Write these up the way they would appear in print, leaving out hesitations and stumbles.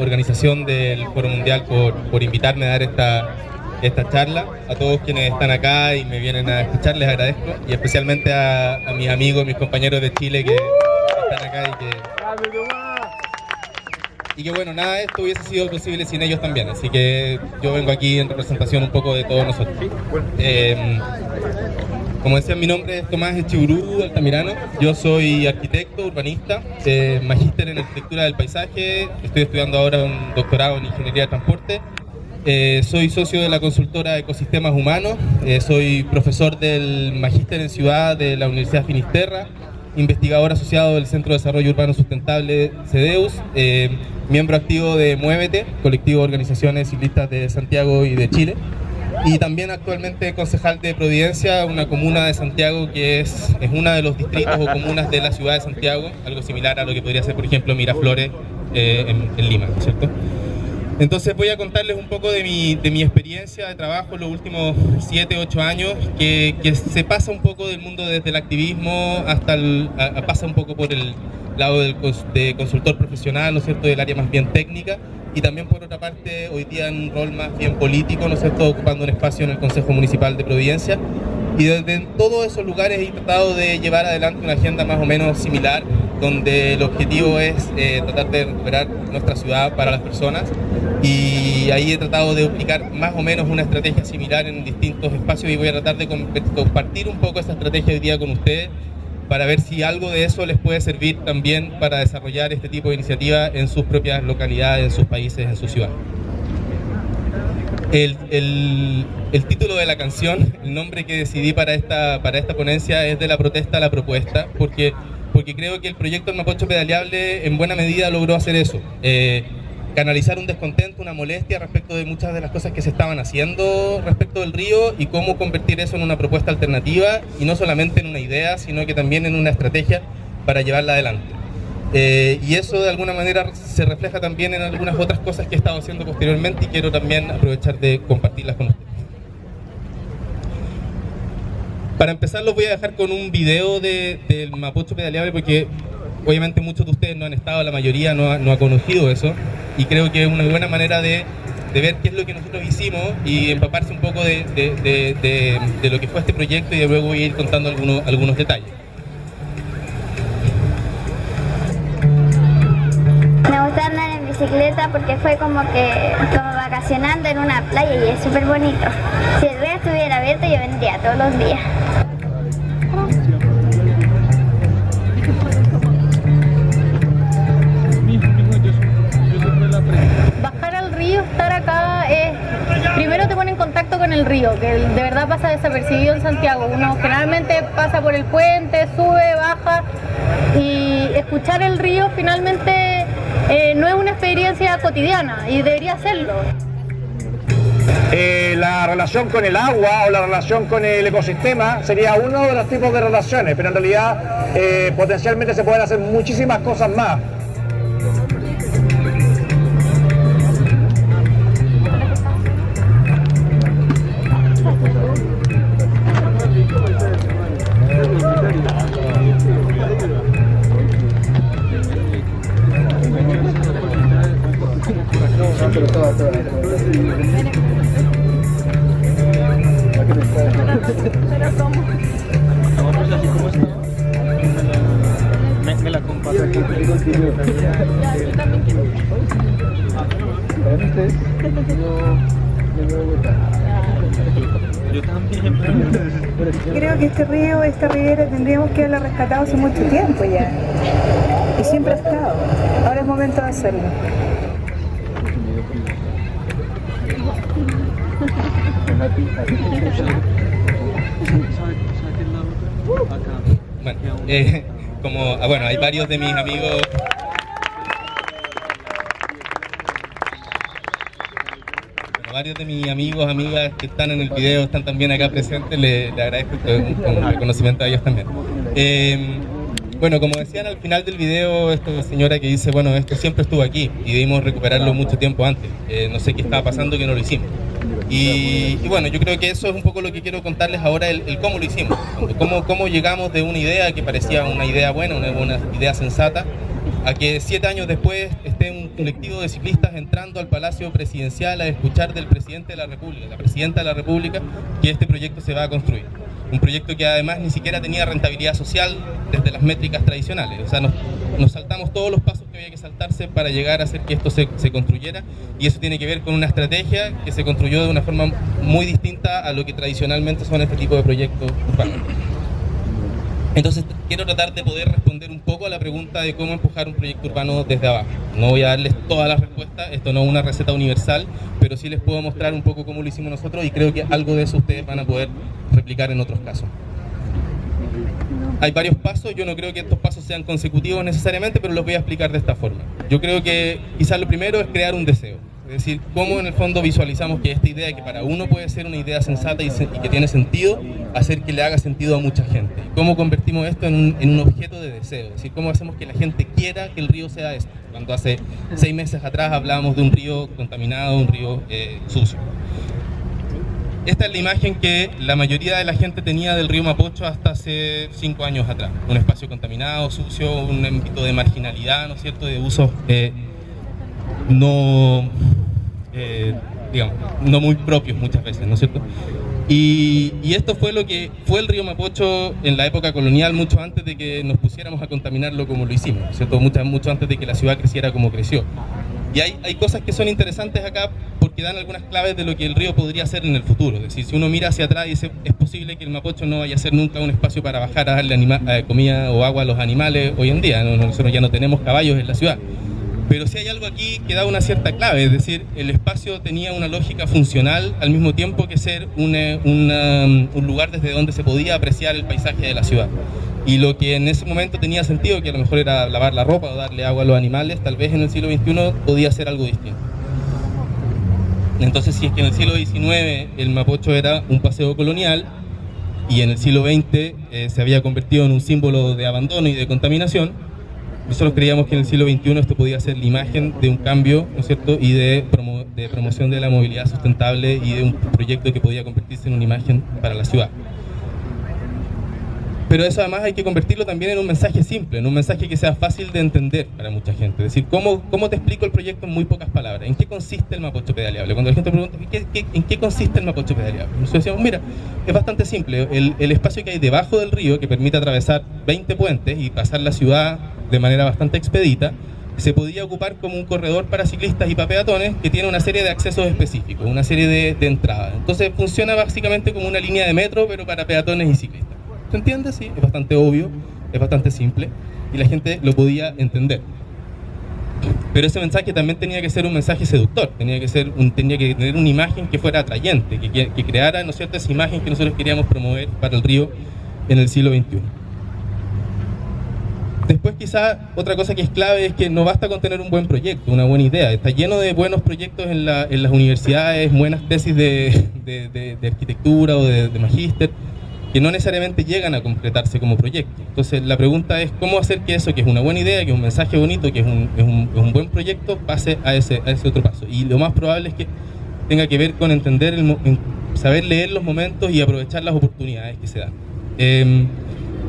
organización del Foro Mundial por invitarme a dar esta charla. A todos quienes están acá y me vienen a escuchar les agradezco, y especialmente a mis amigos, mis compañeros de Chile que están acá y que bueno, nada de esto hubiese sido posible sin ellos también, así que yo vengo aquí en representación un poco de todos nosotros. Como decía, mi nombre es Tomás Echeverú Altamirano, yo soy arquitecto, urbanista, magíster en arquitectura del paisaje, estoy estudiando ahora un doctorado en ingeniería de transporte, soy socio de la consultora Ecosistemas Humanos, soy profesor del magíster en ciudad de la Universidad de Finisterra, investigador asociado del Centro de Desarrollo Urbano Sustentable CEDEUS, miembro activo de Muévete, colectivo de organizaciones ciclistas de Santiago y de Chile, y también actualmente concejal de Providencia, una comuna de Santiago que es una de los distritos o comunas de la ciudad de Santiago, algo similar a lo que podría ser, por ejemplo, Miraflores en Lima, ¿cierto? Entonces voy a contarles un poco de mi experiencia de trabajo en los últimos 7, 8 años, que se pasa un poco del mundo desde el activismo hasta pasa un poco por el lado de consultor profesional, ¿no es cierto?, del área más bien técnica, y también por otra parte hoy día en un rol más bien político, ¿no es cierto?, ocupando un espacio en el Consejo Municipal de Providencia. Y desde todos esos lugares he tratado de llevar adelante una agenda más o menos similar, donde el objetivo es tratar de recuperar nuestra ciudad para las personas, y ahí he tratado de aplicar más o menos una estrategia similar en distintos espacios, y voy a tratar de compartir un poco esa estrategia hoy día con ustedes para ver si algo de eso les puede servir también para desarrollar este tipo de iniciativas en sus propias localidades, en sus países, en sus ciudades. El título de la canción, el nombre que decidí para esta ponencia es De la protesta a la propuesta, porque creo que el proyecto El Mapocho Pedaleable en buena medida logró hacer eso, canalizar un descontento, una molestia respecto de muchas de las cosas que se estaban haciendo respecto del río, y cómo convertir eso en una propuesta alternativa, y no solamente en una idea, sino que también en una estrategia para llevarla adelante. Y eso de alguna manera se refleja también en algunas otras cosas que he estado haciendo posteriormente, y quiero también aprovechar de compartirlas con ustedes. Para empezar los voy a dejar con un video del Mapocho Pedaleable, porque obviamente muchos de ustedes no han estado, la mayoría no ha conocido eso, y creo que es una buena manera de ver qué es lo que nosotros hicimos y empaparse un poco de lo que fue este proyecto, y de luego voy a ir contando algunos detalles. Me gusta andar en bicicleta porque fue como vacacionando en una playa, y es súper bonito. Si el río estuviera abierto yo vendría todos los días. Bajar al río, estar acá, primero te pone en contacto con el río, que de verdad pasa desapercibido en Santiago. Uno generalmente pasa por el puente, sube, baja, y escuchar el río finalmente no es una experiencia cotidiana, y debería serlo. La relación con el agua o la relación con el ecosistema sería uno de los tipos de relaciones, pero en realidad potencialmente se pueden hacer muchísimas cosas más. Pero ¿cómo? Me la comparto aquí. Ya, yo también quiero. Yo también. Creo que este río, esta ribera tendríamos que haberla rescatado hace mucho tiempo ya, y siempre ha estado. Ahora es momento de hacerlo. Bueno, hay varios de mis amigos. Varios de mis amigos, amigas que están en el video están también acá presentes, le agradezco un reconocimiento a ellos también. Bueno, como decían al final del video, esta señora que dice, bueno, esto siempre estuvo aquí y debimos recuperarlo mucho tiempo antes. No sé qué estaba pasando que no lo hicimos. Y bueno, yo creo que eso es un poco lo que quiero contarles ahora, el cómo lo hicimos, cómo llegamos de una idea que parecía una idea buena, una idea sensata, a que 7 años después esté un colectivo de ciclistas entrando al Palacio Presidencial a escuchar del presidente de la República, la presidenta de la República, que este proyecto se va a construir. Un proyecto que además ni siquiera tenía rentabilidad social desde las métricas tradicionales. O sea, nos saltamos todos los pasos que había que saltarse para llegar a hacer que esto se construyera, y eso tiene que ver con una estrategia que se construyó de una forma muy distinta a lo que tradicionalmente son este tipo de proyectos urbanos. Entonces quiero tratar de poder responder un poco a la pregunta de cómo empujar un proyecto urbano desde abajo. No voy a darles todas las respuestas, esto no es una receta universal, pero sí les puedo mostrar un poco cómo lo hicimos nosotros, y creo que algo de eso ustedes van a poder replicar en otros casos. Hay varios pasos, yo no creo que estos pasos sean consecutivos necesariamente, pero los voy a explicar de esta forma. Yo creo que quizás lo primero es crear un deseo. Es decir, cómo en el fondo visualizamos que esta idea, que para uno puede ser una idea sensata y que tiene sentido, hacer que le haga sentido a mucha gente. Cómo convertimos esto en un objeto de deseo. Es decir, cómo hacemos que la gente quiera que el río sea esto. Cuando hace 6 meses atrás hablábamos de un río contaminado, un río sucio. Esta es la imagen que la mayoría de la gente tenía del río Mapocho hasta hace 5 años atrás. Un espacio contaminado, sucio, un ámbito de marginalidad, ¿no es cierto?, de usos no muy propios muchas veces, ¿no es cierto? Y esto fue lo que fue el río Mapocho en la época colonial, mucho antes de que nos pusiéramos a contaminarlo como lo hicimos, ¿no es cierto? Mucho antes de que la ciudad creciera como creció. Y hay cosas que son interesantes acá porque dan algunas claves de lo que el río podría ser en el futuro. Es decir, si uno mira hacia atrás y dice, es posible que el Mapocho no vaya a ser nunca un espacio para bajar a darle comida o agua a los animales hoy en día. Nosotros ya no tenemos caballos en la ciudad. Pero sí hay algo aquí que da una cierta clave, es decir, el espacio tenía una lógica funcional al mismo tiempo que ser un lugar desde donde se podía apreciar el paisaje de la ciudad. Y lo que en ese momento tenía sentido, que a lo mejor era lavar la ropa o darle agua a los animales, tal vez en el siglo XXI podía ser algo distinto. Entonces, si es que en el siglo XIX el Mapocho era un paseo colonial y en el siglo XX se había convertido en un símbolo de abandono y de contaminación, nosotros creíamos que en el siglo XXI esto podía ser la imagen de un cambio, ¿no es cierto?, y de promoción de la movilidad sustentable y de un proyecto que podía convertirse en una imagen para la ciudad. Pero eso además hay que convertirlo también en un mensaje simple, en un mensaje que sea fácil de entender para mucha gente. Es decir, ¿cómo te explico el proyecto en muy pocas palabras? ¿En qué consiste el Mapocho Pedaleable? Cuando la gente pregunta, ¿en qué consiste el Mapocho Pedaleable? Nosotros decíamos, mira, es bastante simple. El espacio que hay debajo del río, que permite atravesar 20 puentes y pasar la ciudad de manera bastante expedita, se podía ocupar como un corredor para ciclistas y para peatones que tiene una serie de accesos específicos, una serie de entradas. Entonces funciona básicamente como una línea de metro, pero para peatones y ciclistas. ¿Se entiende? Sí, es bastante obvio, es bastante simple y la gente lo podía entender. Pero ese mensaje también tenía que ser un mensaje seductor, tenía que tener una imagen que fuera atrayente, que creara, ¿no es cierto?, esa imagen que nosotros queríamos promover para el río en el siglo XXI. Después quizá otra cosa que es clave es que no basta con tener un buen proyecto, una buena idea. Está lleno de buenos proyectos en las universidades, buenas tesis de arquitectura o de magíster, que no necesariamente llegan a concretarse como proyecto. Entonces la pregunta es cómo hacer que eso, que es una buena idea, que es un mensaje bonito, que es un buen proyecto, pase a ese otro paso. Y lo más probable es que tenga que ver con entender, saber leer los momentos y aprovechar las oportunidades que se dan.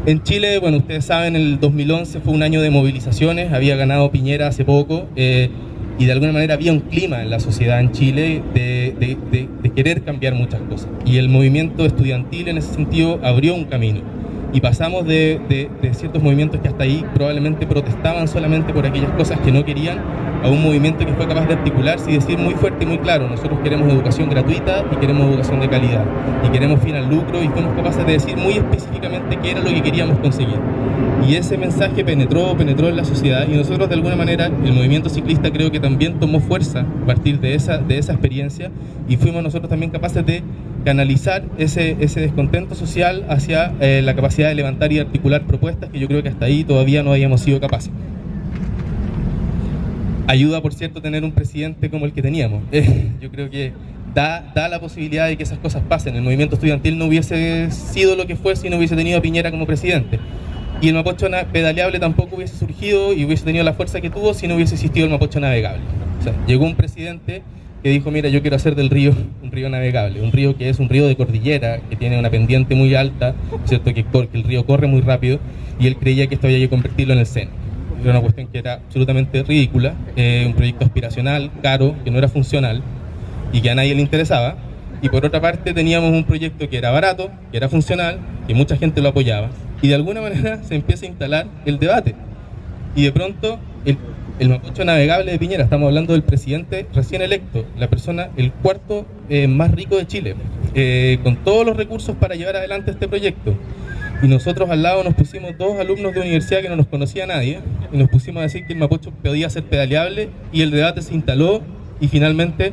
En Chile, bueno, ustedes saben, el 2011 fue un año de movilizaciones, había ganado Piñera hace poco, y de alguna manera había un clima en la sociedad en Chile de querer cambiar muchas cosas. Y el movimiento estudiantil en ese sentido abrió un camino. Y pasamos de ciertos movimientos que hasta ahí probablemente protestaban solamente por aquellas cosas que no querían, a un movimiento que fue capaz de articularse y decir muy fuerte y muy claro: nosotros queremos educación gratuita y queremos educación de calidad y queremos fin al lucro, y fuimos capaces de decir muy específicamente qué era lo que queríamos conseguir. Y ese mensaje penetró en la sociedad, y nosotros de alguna manera, el movimiento ciclista creo que también tomó fuerza a partir de esa experiencia, y fuimos nosotros también capaces de canalizar ese descontento social hacia la capacidad de levantar y articular propuestas que yo creo que hasta ahí todavía no habíamos sido capaces. Ayuda, por cierto, tener un presidente como el que teníamos. Yo creo que da la posibilidad de que esas cosas pasen. El movimiento estudiantil no hubiese sido lo que fue si no hubiese tenido a Piñera como presidente. Y el Mapocho Pedaleable tampoco hubiese surgido y hubiese tenido la fuerza que tuvo si no hubiese existido el Mapocho Navegable. O sea, llegó un presidente que dijo: mira, yo quiero hacer del río un río navegable, un río que es un río de cordillera, que tiene una pendiente muy alta, ¿cierto?, que el río corre muy rápido, y él creía que esto había que convertirlo en el Sena. era una cuestión que era absolutamente ridícula, un proyecto aspiracional, caro, que no era funcional y que a nadie le interesaba. Y por otra parte teníamos un proyecto que era barato, que era funcional, que mucha gente lo apoyaba, y de alguna manera se empieza a instalar el debate. Y de pronto el Mapocho navegable de Piñera, estamos hablando del presidente recién electo, la persona, el cuarto más rico de Chile, con todos los recursos para llevar adelante este proyecto. Y nosotros al lado nos pusimos dos alumnos de universidad que no nos conocía nadie, y nos pusimos a decir que el Mapocho podía ser pedaleable, y el debate se instaló, y finalmente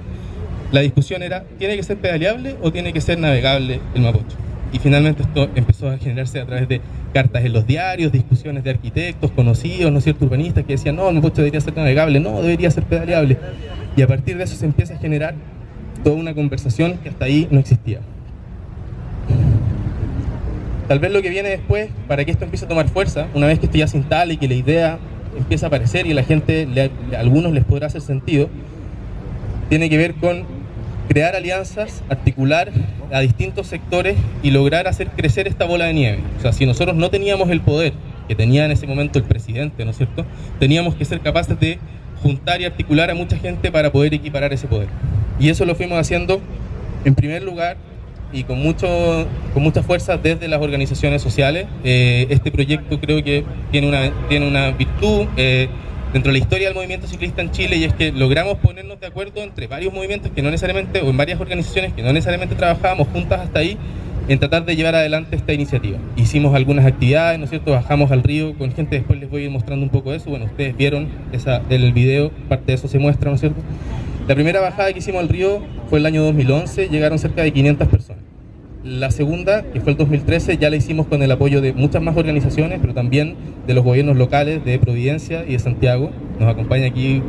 la discusión era, ¿tiene que ser pedaleable o tiene que ser navegable el Mapocho? Y finalmente esto empezó a generarse a través de cartas en los diarios, discusiones de arquitectos conocidos, ¿no es cierto?, urbanistas, que decían, no, el Mapocho debería ser navegable, no, debería ser pedaleable. Y a partir de eso se empieza a generar toda una conversación que hasta ahí no existía. Tal vez lo que viene después, para que esto empiece a tomar fuerza, una vez que esto ya se instala y que la idea empieza a aparecer y a la gente, a algunos les podrá hacer sentido, tiene que ver con crear alianzas, articular a distintos sectores y lograr hacer crecer esta bola de nieve. O sea, si nosotros no teníamos el poder que tenía en ese momento el presidente, ¿no es cierto?, teníamos que ser capaces de juntar y articular a mucha gente para poder equiparar ese poder. Y eso lo fuimos haciendo, en primer lugar, y con mucha fuerza desde las organizaciones sociales. Este proyecto creo que tiene una virtud dentro de la historia del movimiento ciclista en Chile, y es que logramos ponernos de acuerdo entre varios movimientos que no necesariamente, o en varias organizaciones que no necesariamente trabajábamos juntas hasta ahí, en tratar de llevar adelante esta iniciativa. Hicimos algunas actividades, ¿no es cierto?, bajamos al río con gente, después les voy a ir mostrando un poco de eso. Bueno, ustedes vieron del video, parte de eso se muestra, ¿no es cierto? La primera bajada que hicimos al río fue el año 2011, llegaron cerca de 500 personas. La segunda, que fue el 2013, ya la hicimos con el apoyo de muchas más organizaciones, pero también de los gobiernos locales de Providencia y de Santiago. Nos acompaña aquí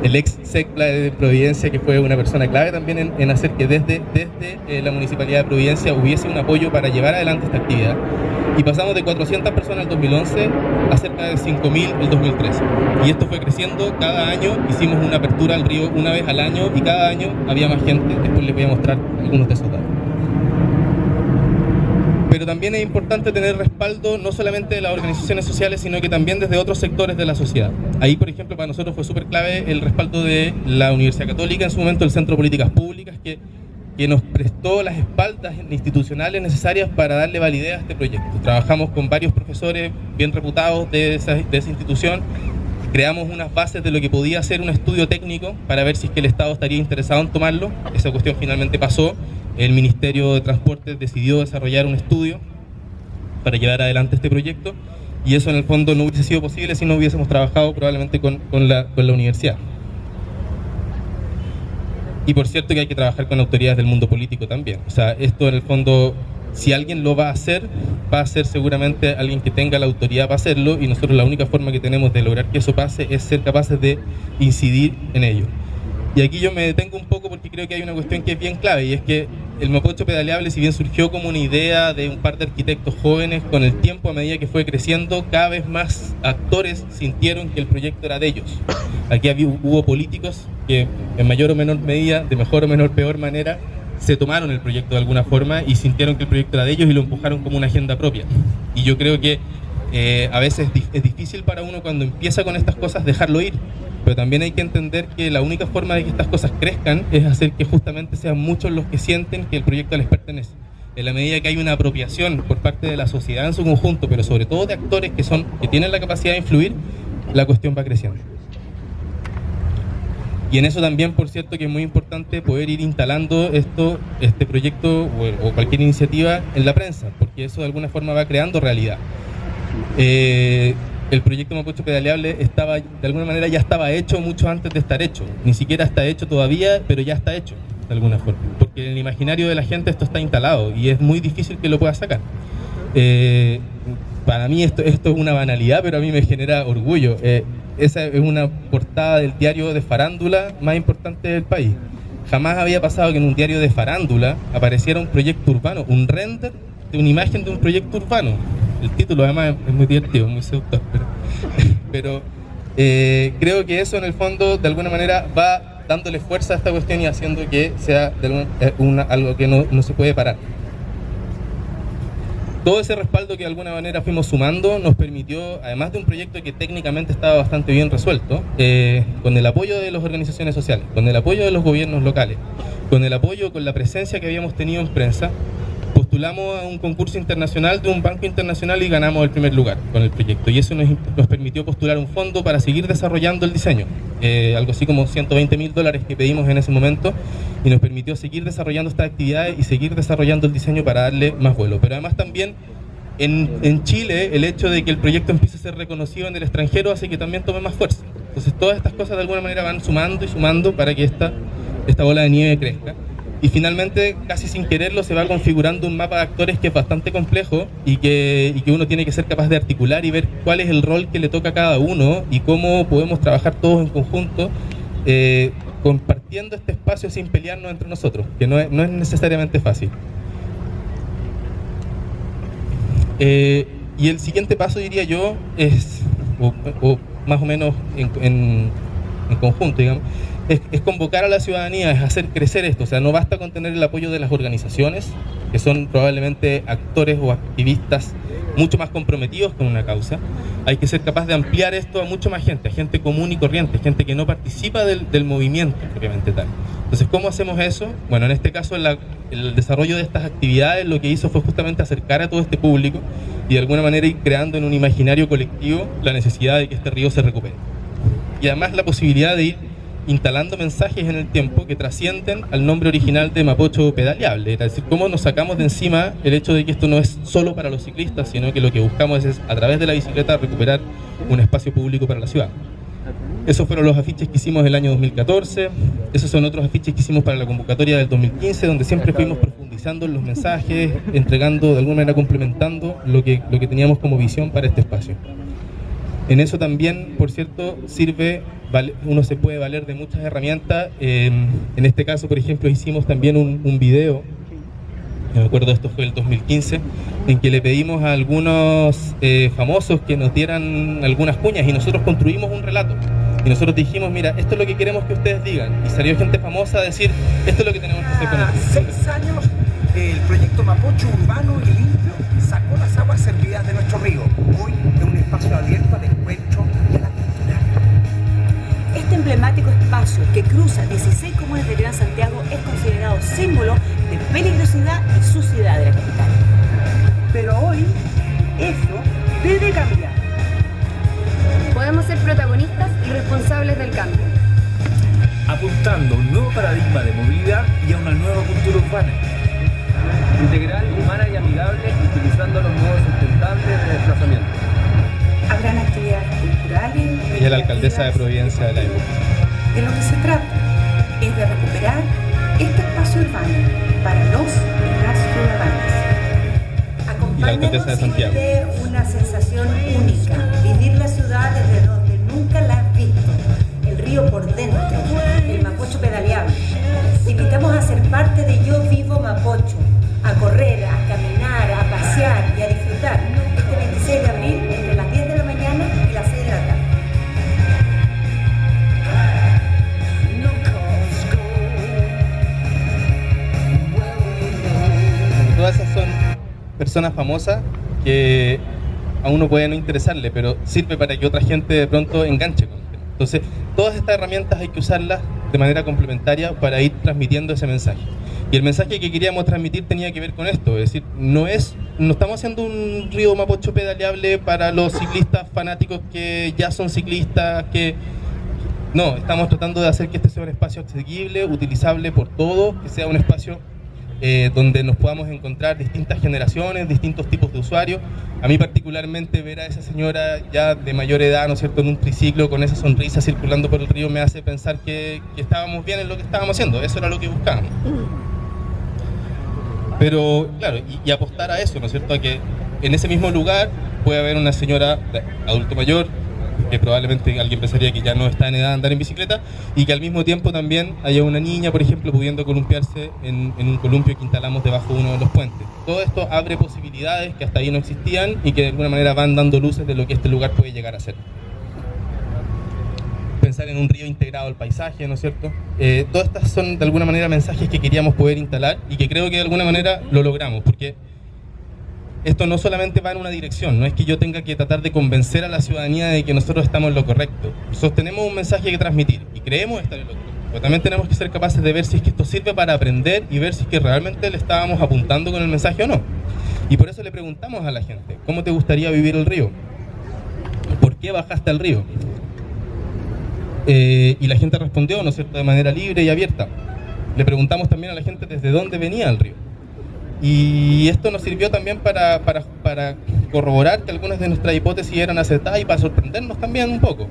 el ex SECPLA de Providencia, que fue una persona clave también en hacer que desde la Municipalidad de Providencia hubiese un apoyo para llevar adelante esta actividad. Y pasamos de 400 personas en el 2011 a cerca de 5.000 en el 2013. Y esto fue creciendo cada año, hicimos una apertura al río una vez al año y cada año había más gente. Después les voy a mostrar algunos de esos datos. Pero también es importante tener respaldo no solamente de las organizaciones sociales, sino que también desde otros sectores de la sociedad. Ahí, por ejemplo, para nosotros fue súper clave el respaldo de la Universidad Católica, en su momento el Centro de Políticas Públicas, que nos prestó las espaldas institucionales necesarias para darle validez a este proyecto. Trabajamos con varios profesores bien reputados de esa institución, creamos unas bases de lo que podía ser un estudio técnico para ver si es que el Estado estaría interesado en tomarlo. Esa cuestión finalmente pasó. El Ministerio de Transportes decidió desarrollar un estudio para llevar adelante este proyecto, y eso en el fondo no hubiese sido posible si no hubiésemos trabajado probablemente con la universidad. Y por cierto que hay que trabajar con autoridades del mundo político también. O sea, esto en el fondo, si alguien lo va a hacer seguramente alguien que tenga la autoridad para hacerlo, y nosotros la única forma que tenemos de lograr que eso pase es ser capaces de incidir en ello. Y aquí yo me detengo un poco porque creo que hay una cuestión que es bien clave, y es que el Mapocho pedaleable, si bien surgió como una idea de un par de arquitectos jóvenes, con el tiempo, a medida que fue creciendo, cada vez más actores sintieron que el proyecto era de ellos. Aquí hubo políticos que en mayor o menor medida, de mejor o menor peor manera, se tomaron el proyecto de alguna forma y sintieron que el proyecto era de ellos y lo empujaron como una agenda propia. Y yo creo que a veces es difícil para uno cuando empieza con estas cosas dejarlo ir, pero también hay que entender que la única forma de que estas cosas crezcan es hacer que justamente sean muchos los que sienten que el proyecto les pertenece. En la medida que hay una apropiación por parte de la sociedad en su conjunto, pero sobre todo de actores que tienen la capacidad de influir, la cuestión va creciendo. Y en eso también, por cierto, que es muy importante poder ir instalando este proyecto o cualquier iniciativa en la prensa, porque eso de alguna forma va creando realidad. El proyecto Mapocho pedaleable de alguna manera ya estaba hecho mucho antes de estar hecho. Ni siquiera está hecho todavía, pero ya está hecho de alguna forma, porque en el imaginario de la gente esto está instalado y es muy difícil que lo pueda sacar. Para mí esto es una banalidad, pero a mí me genera orgullo. Esa es una portada del diario de farándula más importante del país. Jamás había pasado que en un diario de farándula apareciera un proyecto urbano, un render de una imagen de un proyecto urbano. El título además es muy divertido, muy seductor, pero creo que eso en el fondo de alguna manera va dándole fuerza a esta cuestión y haciendo que sea algo que no se puede parar. Todo ese respaldo que de alguna manera fuimos sumando nos permitió, además de un proyecto que técnicamente estaba bastante bien resuelto, con el apoyo de las organizaciones sociales, con el apoyo de los gobiernos locales, con el apoyo, con la presencia que habíamos tenido en prensa, postulamos a un concurso internacional de un banco internacional y ganamos el primer lugar con el proyecto. Y eso nos permitió postular un fondo para seguir desarrollando el diseño, algo así como $120.000 que pedimos en ese momento, y nos permitió seguir desarrollando estas actividades y seguir desarrollando el diseño para darle más vuelo. Pero además también en Chile el hecho de que el proyecto empiece a ser reconocido en el extranjero hace que también tome más fuerza. Entonces todas estas cosas de alguna manera van sumando y sumando para que esta bola de nieve crezca. Y finalmente, casi sin quererlo, se va configurando un mapa de actores que es bastante complejo y que uno tiene que ser capaz de articular y ver cuál es el rol que le toca a cada uno y cómo podemos trabajar todos en conjunto, compartiendo este espacio sin pelearnos entre nosotros, que no es necesariamente fácil. Y el siguiente paso, diría yo, es, o más o menos en conjunto, digamos, es convocar a la ciudadanía, es hacer crecer esto. O sea, no basta con tener el apoyo de las organizaciones, que son probablemente actores o activistas mucho más comprometidos con una causa. Hay que ser capaz de ampliar esto a mucha más gente, a gente común y corriente, gente que no participa del movimiento propiamente tal. Entonces, ¿cómo hacemos eso? Bueno, en este caso, el desarrollo de estas actividades lo que hizo fue justamente acercar a todo este público y de alguna manera ir creando en un imaginario colectivo la necesidad de que este río se recupere. Y además la posibilidad de ir instalando mensajes en el tiempo que trascienden al nombre original de Mapocho Pedaleable, es decir, cómo nos sacamos de encima el hecho de que esto no es solo para los ciclistas, sino que lo que buscamos es a través de la bicicleta recuperar un espacio público para la ciudad. Esos fueron los afiches que hicimos el año 2014, esos son otros afiches que hicimos para la convocatoria del 2015, donde siempre fuimos profundizando en los mensajes, entregando, de alguna manera complementando lo que teníamos como visión para este espacio. En eso también, por cierto, uno se puede valer de muchas herramientas. En este caso, por ejemplo, hicimos también un video, me acuerdo, esto fue el 2015, en que le pedimos a algunos famosos que nos dieran algunas cuñas y nosotros construimos un relato. Y nosotros dijimos, mira, esto es lo que queremos que ustedes digan. Y salió gente famosa a decir, esto es lo que tenemos que hacer con esto. Hace 6 años, el proyecto Mapocho Urbano y Limpio sacó las aguas servidas de nuestro río. Hoy es un espacio abierto al encuentro y a la cultura. Este emblemático espacio que cruza 16 comunas del Gran Santiago es considerado símbolo de peligrosidad y suciedad de la capital. Pero hoy, eso debe cambiar. Podemos ser protagonistas y responsables del cambio, apuntando a un nuevo paradigma de movilidad y a una nueva cultura urbana. Integral, humana y amigable, utilizando los modos sustentables de desplazamiento. Habrán actividades culturales. Ella es la alcaldesa de Providencia de la época. De lo que se trata es de recuperar este espacio urbano para los y las ciudadanas. Y la alcaldesa de Santiago. Una sensación única, vivir la ciudad desde donde nunca la has visto, el río por dentro, el Mapocho Pedaleable. Te invitamos a ser parte de Yo Vivo Mapocho, a correr, a caminar, a pasear y a disfrutar este 26 de abril entre las 10 de la mañana y las 6 de la tarde. Todas esas son personas famosas que a uno puede no interesarle, pero sirve para que otra gente de pronto enganche con el tema. Entonces, todas estas herramientas hay que usarlas de manera complementaria para ir transmitiendo ese mensaje. Y el mensaje que queríamos transmitir tenía que ver con esto, es decir, no estamos haciendo un río Mapocho pedaleable para los ciclistas fanáticos que ya son ciclistas, no, estamos tratando de hacer que este sea un espacio asequible, utilizable por todos, que sea un espacio donde nos podamos encontrar distintas generaciones, distintos tipos de usuarios. A mí particularmente ver a esa señora ya de mayor edad, ¿no es cierto?, en un triciclo con esa sonrisa circulando por el río me hace pensar que estábamos bien en lo que estábamos haciendo, eso era lo que buscábamos. Pero claro, y apostar a eso, ¿no es cierto?, a que en ese mismo lugar puede haber una señora de adulto mayor, que probablemente alguien pensaría que ya no está en edad de andar en bicicleta, y que al mismo tiempo también haya una niña, por ejemplo, pudiendo columpiarse en un columpio que instalamos debajo de uno de los puentes. Todo esto abre posibilidades que hasta ahí no existían y que de alguna manera van dando luces de lo que este lugar puede llegar a ser. Pensar en un río integrado al paisaje, ¿no es cierto? Todas estas son de alguna manera mensajes que queríamos poder instalar y que creo que de alguna manera lo logramos, porque esto no solamente va en una dirección, no es que yo tenga que tratar de convencer a la ciudadanía de que nosotros estamos en lo correcto. Sostenemos un mensaje que transmitir y creemos estar en lo correcto. Pero también tenemos que ser capaces de ver si es que esto sirve para aprender y ver si es que realmente le estábamos apuntando con el mensaje o no. Y por eso le preguntamos a la gente, ¿cómo te gustaría vivir el río? ¿Por qué bajaste al río? Y la gente respondió, ¿no es cierto?, de manera libre y abierta. Le preguntamos también a la gente desde dónde venía el río. Y esto nos sirvió también para corroborar que algunas de nuestras hipótesis eran acertadas y para sorprendernos también un poco.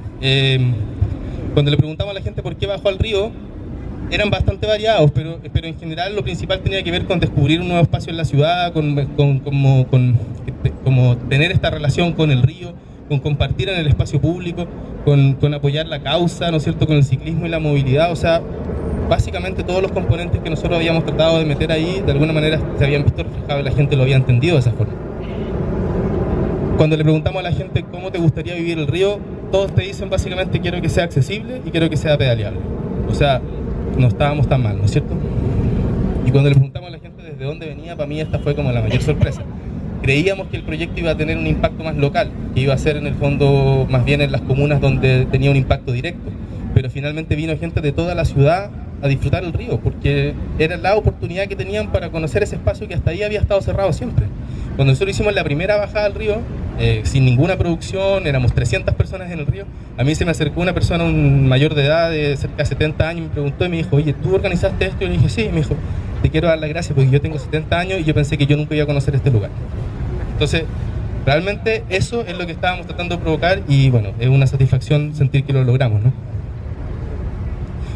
Cuando le preguntamos a la gente por qué bajó al río, eran bastante variados, pero en general lo principal tenía que ver con descubrir un nuevo espacio en la ciudad, como tener esta relación con el río, con compartir en el espacio público, con apoyar la causa, ¿no es cierto?, con el ciclismo y la movilidad. O sea, básicamente todos los componentes que nosotros habíamos tratado de meter ahí, de alguna manera se habían visto reflejados y la gente lo había entendido de esa forma. Cuando le preguntamos a la gente cómo te gustaría vivir el río, todos te dicen básicamente quiero que sea accesible y quiero que sea pedaleable. O sea, no estábamos tan mal, ¿no es cierto? Y cuando le preguntamos a la gente desde dónde venía, para mí esta fue como la mayor sorpresa. Creíamos que el proyecto iba a tener un impacto más local, que iba a ser en el fondo más bien en las comunas donde tenía un impacto directo, pero finalmente vino gente de toda la ciudad a disfrutar el río, porque era la oportunidad que tenían para conocer ese espacio que hasta ahí había estado cerrado siempre. Cuando nosotros hicimos la primera bajada al río, sin ninguna producción, éramos 300 personas en el río, a mí se me acercó una persona, un mayor de edad, de cerca de 70 años, y me preguntó y me dijo, oye, ¿tú organizaste esto? Y yo le dije, sí. Me dijo, te quiero dar las gracias porque yo tengo 70 años y yo pensé que yo nunca iba a conocer este lugar. Entonces, realmente eso es lo que estábamos tratando de provocar y bueno, es una satisfacción sentir que lo logramos, ¿no?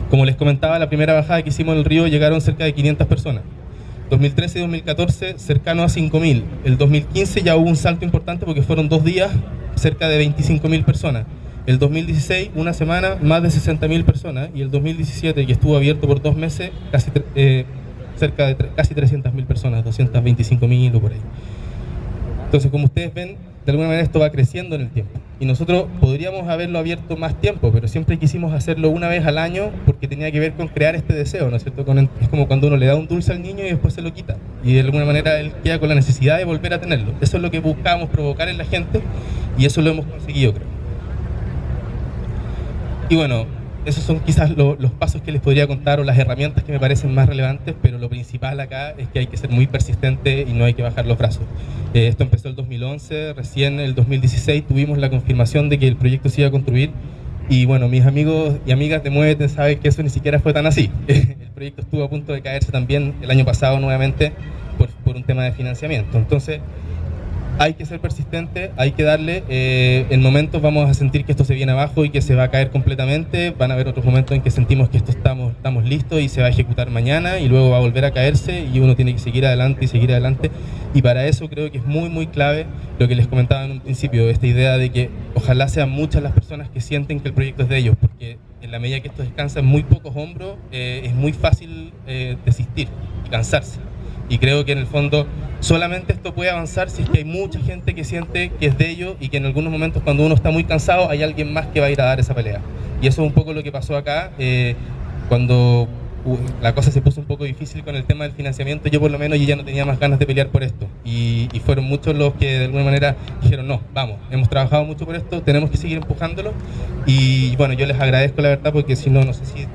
Como les comentaba, la primera bajada que hicimos en el río llegaron cerca de 500 personas. 2013 y 2014 cercano a 5.000. El 2015 ya hubo un salto importante porque fueron 2 días, cerca de 25.000 personas. El 2016, una semana, más de 60.000 personas. Y el 2017, que estuvo abierto por 2 meses, cerca de casi 300.000 personas, 225.000 o por ahí. Entonces, como ustedes ven, de alguna manera esto va creciendo en el tiempo. Y nosotros podríamos haberlo abierto más tiempo, pero siempre quisimos hacerlo una vez al año porque tenía que ver con crear este deseo, ¿no es cierto? Es como cuando uno le da un dulce al niño y después se lo quita. Y de alguna manera él queda con la necesidad de volver a tenerlo. Eso es lo que buscábamos provocar en la gente y eso lo hemos conseguido, creo. Y bueno, esos son quizás los pasos que les podría contar o las herramientas que me parecen más relevantes, pero lo principal acá es que hay que ser muy persistente y no hay que bajar los brazos. Esto empezó el 2011, recién el 2016 tuvimos la confirmación de que el proyecto se iba a construir y bueno, mis amigos y amigas de Muévete saben que eso ni siquiera fue tan así. El proyecto estuvo a punto de caerse también el año pasado nuevamente por un tema de financiamiento. Entonces, hay que ser persistente, hay que darle, en momentos vamos a sentir que esto se viene abajo y que se va a caer completamente, van a haber otros momentos en que sentimos que esto estamos listos y se va a ejecutar mañana y luego va a volver a caerse y uno tiene que seguir adelante y seguir adelante y para eso creo que es muy muy clave lo que les comentaba en un principio, esta idea de que ojalá sean muchas las personas que sienten que el proyecto es de ellos, porque en la medida que esto descansa en muy pocos hombros es muy fácil desistir y cansarse. Y creo que en el fondo solamente esto puede avanzar si es que hay mucha gente que siente que es de ellos y que en algunos momentos cuando uno está muy cansado hay alguien más que va a ir a dar esa pelea. Y eso es un poco lo que pasó acá cuando la cosa se puso un poco difícil con el tema del financiamiento. Yo por lo menos ya no tenía más ganas de pelear por esto y fueron muchos los que de alguna manera dijeron no, vamos, hemos trabajado mucho por esto, tenemos que seguir empujándolo y bueno, yo les agradezco la verdad porque si no, no sé si